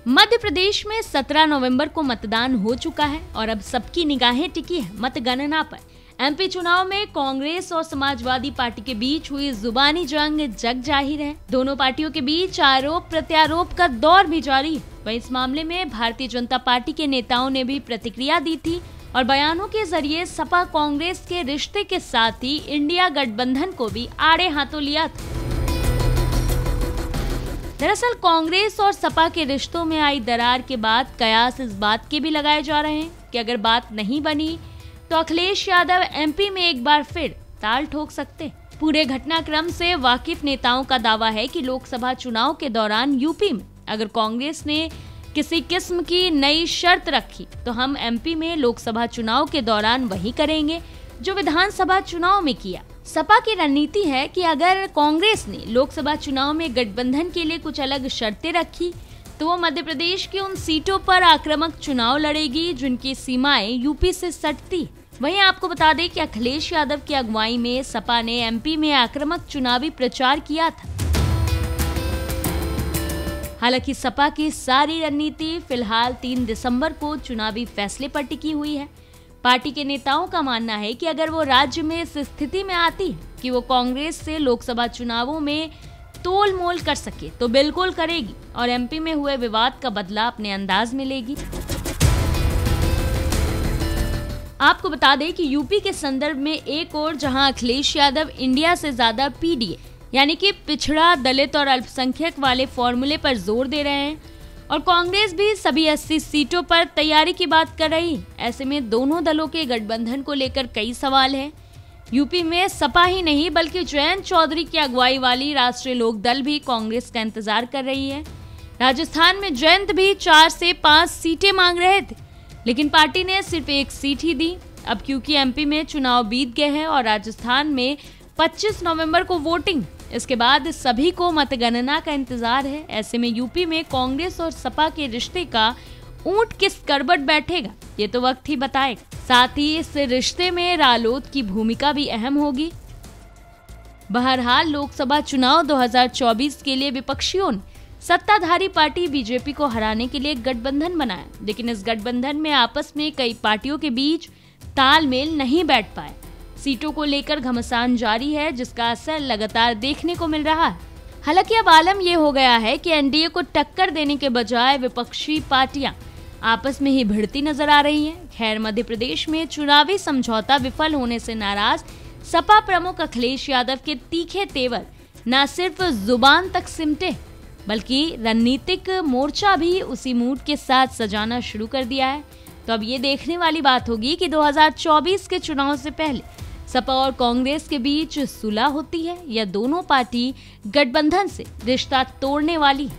मध्य प्रदेश में 17 नवंबर को मतदान हो चुका है और अब सबकी निगाहें टिकी है मतगणना पर। एमपी चुनाव में कांग्रेस और समाजवादी पार्टी के बीच हुई जुबानी जंग जग जाहिर है। दोनों पार्टियों के बीच आरोप प्रत्यारोप का दौर भी जारी है। वहीं इस मामले में भारतीय जनता पार्टी के नेताओं ने भी प्रतिक्रिया दी थी और बयानों के जरिए सपा कांग्रेस के रिश्ते के साथ ही इंडिया गठबंधन को भी आड़े हाथों लिया था। दरअसल कांग्रेस और सपा के रिश्तों में आई दरार के बाद कयास इस बात के भी लगाए जा रहे हैं कि अगर बात नहीं बनी तो अखिलेश यादव एमपी में एक बार फिर ताल ठोक सकते। पूरे घटनाक्रम से वाकिफ नेताओं का दावा है कि लोकसभा चुनाव के दौरान यूपी में अगर कांग्रेस ने किसी किस्म की नई शर्त रखी तो हम एमपी में लोकसभा चुनाव के दौरान वही करेंगे जो विधानसभा चुनाव में किया। सपा की रणनीति है कि अगर कांग्रेस ने लोकसभा चुनाव में गठबंधन के लिए कुछ अलग शर्तें रखी तो वो मध्य प्रदेश की उन सीटों पर आक्रामक चुनाव लड़ेगी जिनकी सीमाएं यूपी से सटती। वहीं आपको बता दें कि अखिलेश यादव की अगुवाई में सपा ने एमपी में आक्रामक चुनावी प्रचार किया था। हालांकि सपा की सारी रणनीति फिलहाल 3 दिसंबर को चुनावी फैसले पर टिकी हुई है। पार्टी के नेताओं का मानना है कि अगर वो राज्य में इस स्थिति में आती है कि वो कांग्रेस से लोकसभा चुनावों में तोल मोल कर सके तो बिल्कुल करेगी और एमपी में हुए विवाद का बदला अपने अंदाज में लेगी। आपको बता दें कि यूपी के संदर्भ में एक और जहां अखिलेश यादव इंडिया से ज्यादा पीडीए यानी कि पिछड़ा, दलित और अल्पसंख्यक वाले फॉर्मूले पर जोर दे रहे हैं और कांग्रेस भी सभी 80 सीटों पर तैयारी की बात कर रही है। ऐसे में दोनों दलों के गठबंधन को लेकर कई सवाल हैं। यूपी में सपा ही नहीं बल्कि जयंत चौधरी की अगुवाई वाली राष्ट्रीय लोक दल भी कांग्रेस का इंतजार कर रही है। राजस्थान में जयंत भी 4 से 5 सीटें मांग रहे थे लेकिन पार्टी ने सिर्फ 1 सीट ही दी। अब क्योंकि एमपी में चुनाव बीत गए हैं और राजस्थान में 25 नवंबर को वोटिंग, इसके बाद सभी को मतगणना का इंतजार है। ऐसे में यूपी में कांग्रेस और सपा के रिश्ते का ऊंट किस करवट बैठेगा ये तो वक्त ही बताएगा। साथ ही इस रिश्ते में रालोद की भूमिका भी अहम होगी। बहरहाल लोकसभा चुनाव 2024 के लिए विपक्षियों ने सत्ताधारी पार्टी बीजेपी को हराने के लिए गठबंधन बनाया, लेकिन इस गठबंधन में आपस में कई पार्टियों के बीच तालमेल नहीं बैठ पाए। सीटों को लेकर घमासान जारी है जिसका असर लगातार देखने को मिल रहा है। हालांकि अब आलम यह हो गया है कि एनडीए को टक्कर देने के बजाय विपक्षी पार्टियां आपस में ही भिड़ती नजर आ रही हैं। खैर, मध्य प्रदेश में चुनावी समझौता विफल होने से नाराज सपा प्रमुख अखिलेश यादव के तीखे तेवर न सिर्फ जुबान तक सिमटे बल्कि रणनीतिक मोर्चा भी उसी मूड के साथ सजाना शुरू कर दिया है। तो अब ये देखने वाली बात होगी कि 2024 के चुनाव से पहले सपा और कांग्रेस के बीच सुलह होती है या दोनों पार्टी गठबंधन से रिश्ता तोड़ने वाली है।